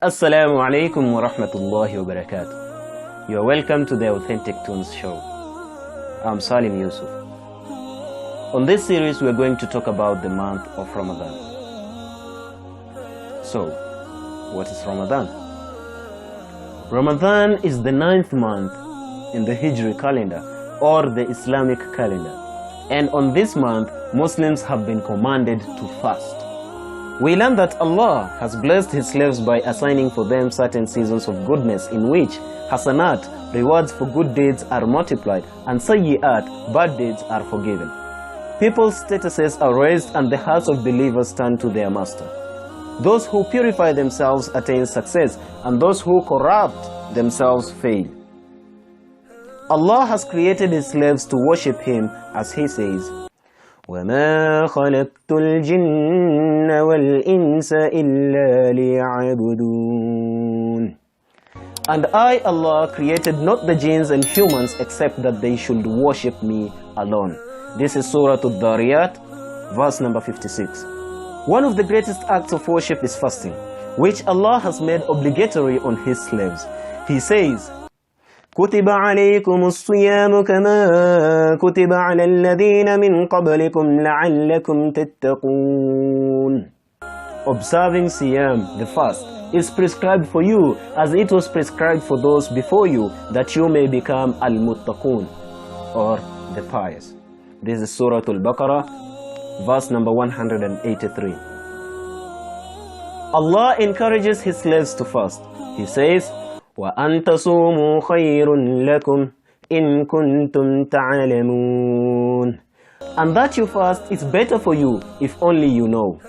Assalamu alaikum wa rahmatullahi wa barakatuh. You are welcome to the Authentic Tunes show. I'm Salim Yusuf. On this series, we are going to talk about the month of Ramadan. So, what is Ramadan? Ramadan is the 9th month in the Hijri calendar or the Islamic calendar. And on this month, Muslims have been commanded to fast. We learn that Allah has blessed His slaves by assigning for them certain seasons of goodness in which hasanat, rewards for good deeds, are multiplied, and sayyi'at, bad deeds, are forgiven. People's statuses are raised and the hearts of believers turn to their master. Those who purify themselves attain success, and those who corrupt themselves fail. Allah has created His slaves to worship Him, as He says, وَمَا خَلَقْتُ الْجِنَّ وَالْإِنسَ إِلَّا لِيَعْبُدُونَ. And I, Allah, created not the jinns and humans except that they should worship me alone. This is Surah Al-Dhariyat, verse number 56. One of the greatest acts of worship is fasting, which Allah has made obligatory on His slaves. He says, كتب عليكم الصيام كما كتب على الذين من قبلكم لعلكم تتقون. Observing Siyam, the fast, is prescribed for you as it was prescribed for those before you, that you may become al-muttaqun, or the pious. This is Surah Al-Baqarah, verse number 183. Allah encourages His slaves to fast. He says, وَأَن تَصُومُوا خَيْرٌ لَكُمْ إِن كُنْتُمْ تَعْلَمُونَ. And that you fast is better for you if only you know.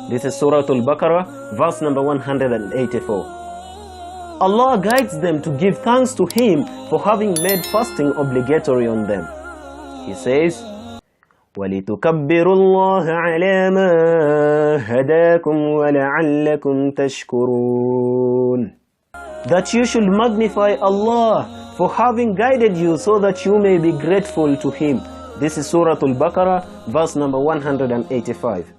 This is Surah Al-Baqarah, verse number 184. Allah guides them to give thanks to Him for having made fasting obligatory on them. He says, وَلِتُكَبِّرُوا اللَّهَ عَلَى مَا هَدَاكُمْ وَلَعَلَّكُمْ تَشْكُرُونَ. That you should magnify Allah for having guided you so that you may be grateful to Him. This is Surah Al-Baqarah, verse number 185.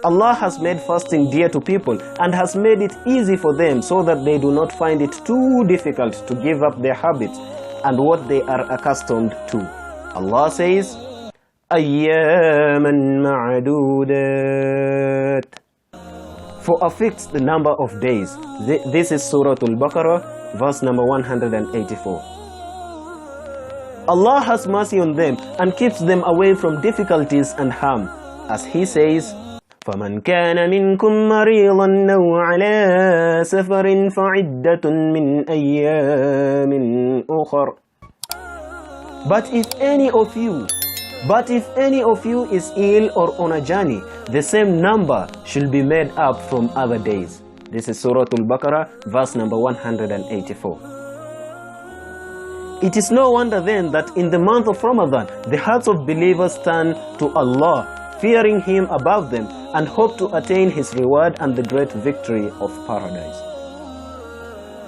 Allah has made fasting dear to people and has made it easy for them so that they do not find it too difficult to give up their habits and what they are accustomed to. Allah says, أَيَّامًا مَعْدُودَاتٍ. For a fixed number of days. This is Surah Al-Baqarah, verse number 184. Allah has mercy on them and keeps them away from difficulties and harm, as He says, فَمَنْ كَانَ مِنْكُمْ مَرِيضًا أَوْ عَلَى سَفَرٍ فَعِدَّةٌ مِّنْ أَيَّامٍ أُخَرٍ. But if any of you is ill or on a journey, the same number should be made up from other days. This is Surah Al-Baqarah, verse number 184. It is no wonder then that in the month of Ramadan, the hearts of believers turn to Allah, fearing Him above them, and hope to attain His reward and the great victory of paradise.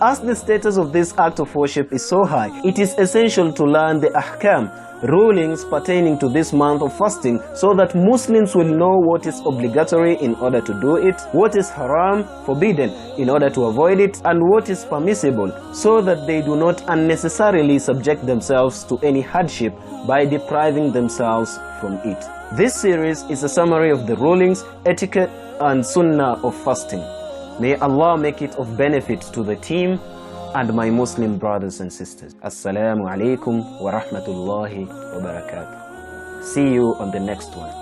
As the status of this act of worship is so high, it is essential to learn the ahkam, rulings pertaining to this month of fasting, so that Muslims will know what is obligatory in order to do it, what is haram, forbidden, in order to avoid it, and what is permissible, so that they do not unnecessarily subject themselves to any hardship by depriving themselves from it. This series is a summary of the rulings, etiquette, and sunnah of fasting. May Allah make it of benefit to the team and my Muslim brothers and sisters. Assalamu alaikum wa rahmatullahi wa barakatuh. See you on the next one.